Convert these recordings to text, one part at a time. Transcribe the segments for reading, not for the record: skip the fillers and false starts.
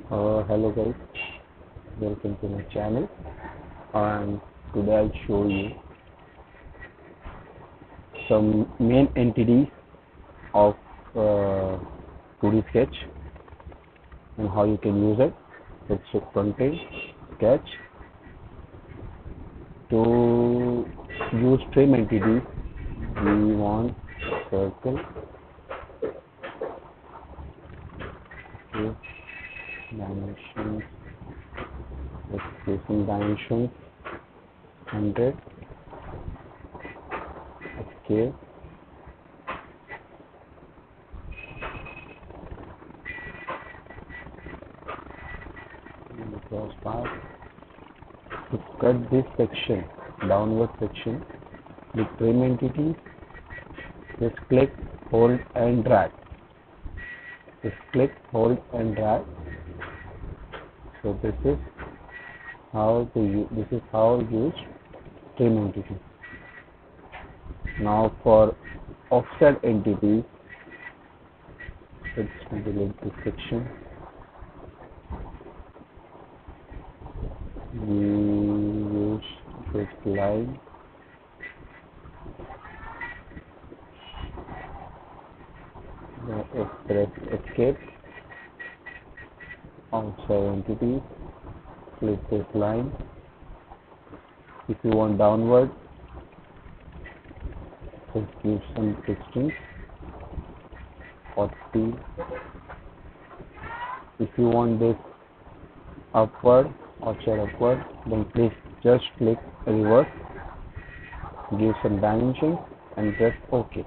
Hello guys, welcome to my channel, and today I'll show you some main entities of 2D sketch and how you can use it. Let's check front-end sketch. To use trim entities, we want circle, dimensions, spacing dimensions 100, scale, cross path. To cut this section, downward section, with trim entities, just click, hold and drag. Just click, hold and drag. So this is how to use. This is how use trim entity. Now for offset entities, let's delete this section. We use this line. Press escape. Offset entities. Click this line. If you want downward, just give some distance, 40. If you want this upward, offset upward, then please just click reverse, give some dimensions and press OK.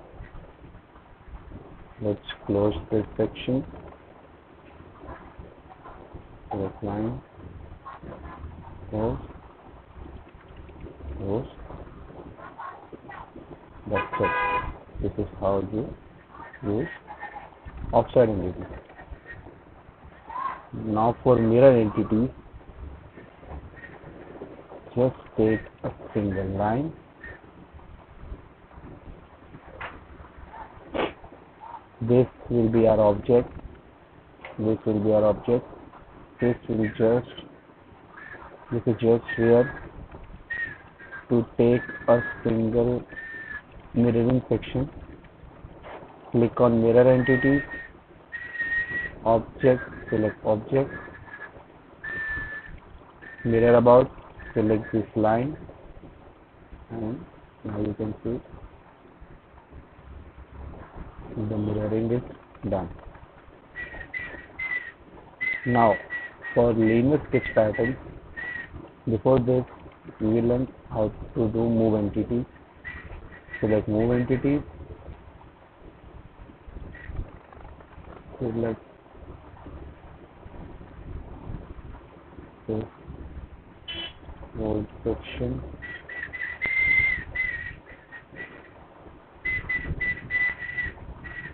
Let's close this section. Select line, close, close. That's it. This is how you use offset entity. Now for mirror entities, just take a single line, this will be our object, this will be our object, this is just here to take a single mirroring section. Click on mirror entities, object, select object, mirror about, select this line, and now you can see the mirroring is done. Now for linear sketch pattern, before this we will learn how to do move entities. Select move entities, select this whole section,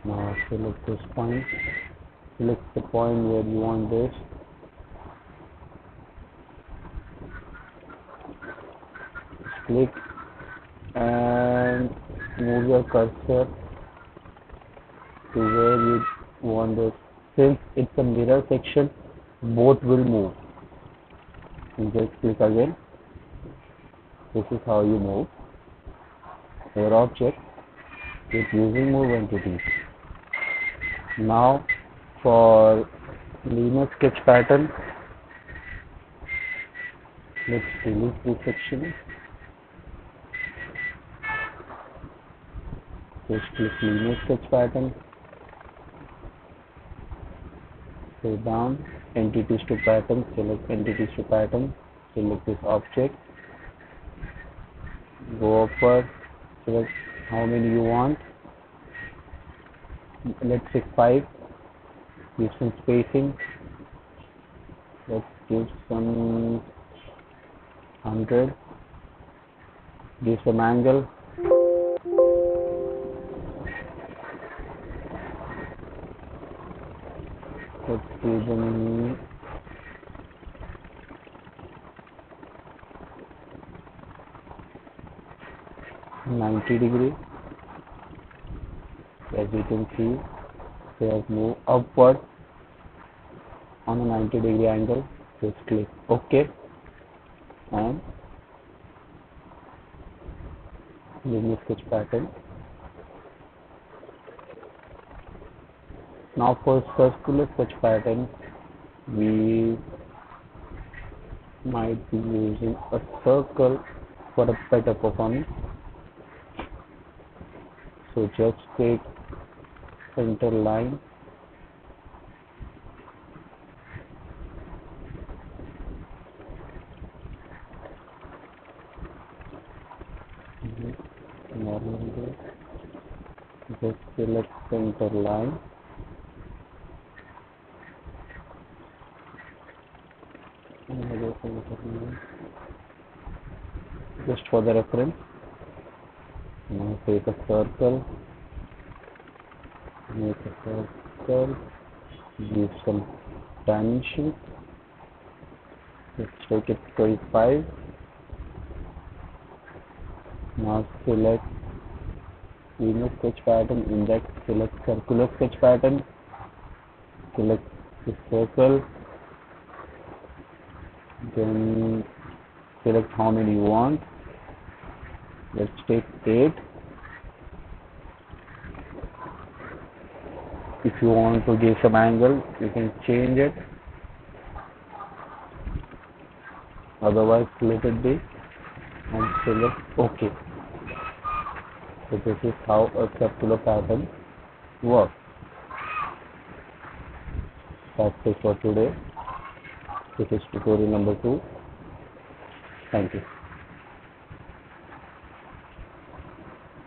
now select this point, select the point where you want this, click and move your cursor to where you want this. Since it's a mirror section, both will move. And just click again. This is how you move your object with using move entities. Now for linear sketch pattern, let's delete this section. Just click linear sketch pattern, go down, entities to pattern, select entities to pattern, select this object, go upward, select how many you want, let's say 5, give some spacing, let's give some 100, give some angle, let's give them 90 degree. As you can see, they have moved upward. on a 90-degree angle. Just click OK and give me sketch pattern. Now for circular sketch pattern, we might be using a circle for a better performance. So just take center line, just select center line, just for the reference. Now take a circle, make a circle, give some dimension, let's take it 25. Now select linear sketch pattern, index, select circular sketch pattern, select the circle, then select how many you want. Let's take 8. If you want to give some angle, you can change it. Otherwise, let it be and select OK. So this is how a circular pattern works. That's it for today. This is tutorial number 2. Thank you.